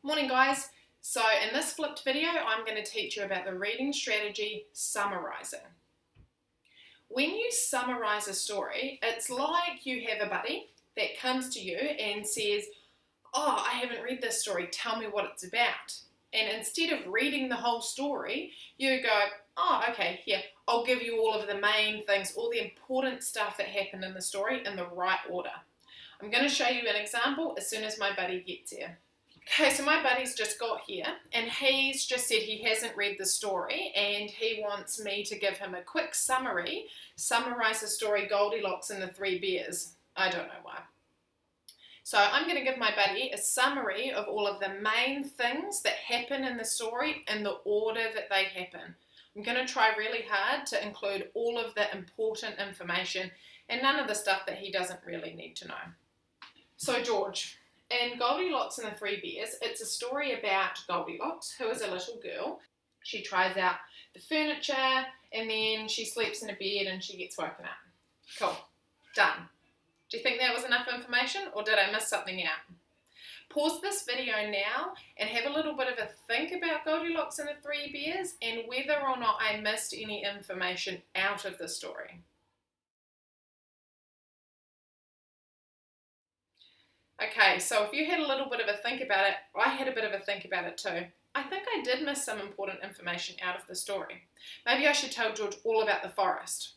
Morning guys. So in this flipped video I'm going to teach you about the reading strategy summarising. When you summarise a story, it's like you have a buddy that comes to you and says, "Oh, I haven't read this story, tell me what it's about." And instead of reading the whole story, you go, "Oh, okay, here, I'll give you all of the main things, all the important stuff that happened in the story in the right order." I'm going to show you an example as soon as my buddy gets here. Okay, so my buddy's just got here and he's just said he hasn't read the story and he wants me to give him a quick summarize the story Goldilocks and the Three Bears. I don't know why. So I'm going to give my buddy a summary of all of the main things that happen in the story in the order that they happen. I'm going to try really hard to include all of the important information and none of the stuff that he doesn't really need to know. So George, in Goldilocks and the Three Bears, it's a story about Goldilocks, who is a little girl. She tries out the furniture and then she sleeps in a bed and she gets woken up. Cool. Done. Do you think that was enough information or did I miss something out? Pause this video now and have a little bit of a think about Goldilocks and the Three Bears and whether or not I missed any information out of the story. Okay, so if you had a little bit of a think about it, I had a bit of a think about it too. I think I did miss some important information out of the story. Maybe I should tell George all about the forest.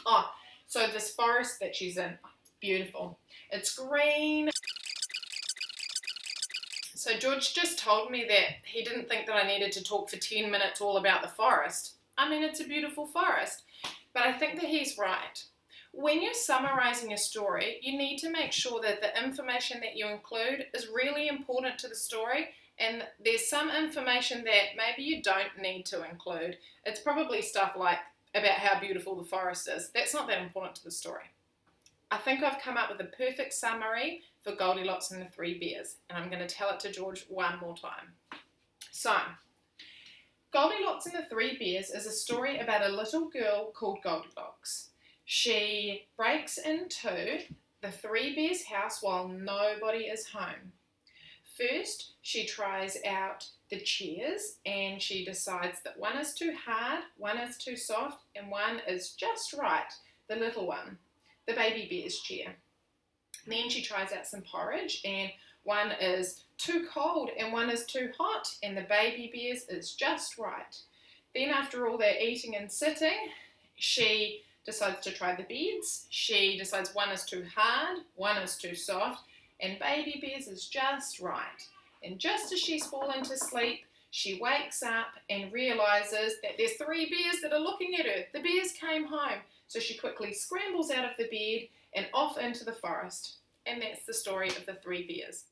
Oh, so this forest that she's in, beautiful. It's green. So George just told me that he didn't think that I needed to talk for 10 minutes all about the forest. I mean, it's a beautiful forest, but I think that he's right. When you're summarising a story, you need to make sure that the information that you include is really important to the story and there's some information that maybe you don't need to include. It's probably stuff like about how beautiful the forest is. That's not that important to the story. I think I've come up with a perfect summary for Goldilocks and the Three Bears and I'm going to tell it to George one more time. So, Goldilocks and the Three Bears is a story about a little girl called Goldilocks. She breaks into the Three Bears' house while nobody is home. First, she tries out the chairs and she decides that one is too hard, one is too soft, and one is just right, the little one, the baby bear's chair. Then she tries out some porridge and one is too cold and one is too hot and the baby bear's is just right. Then after all their eating and sitting, she decides to try the beds. She decides one is too hard, one is too soft, and baby bear's is just right. And just as she's fallen to sleep, she wakes up and realises that there's three bears that are looking at her. The bears came home. So she quickly scrambles out of the bed and off into the forest. And that's the story of the Three Bears.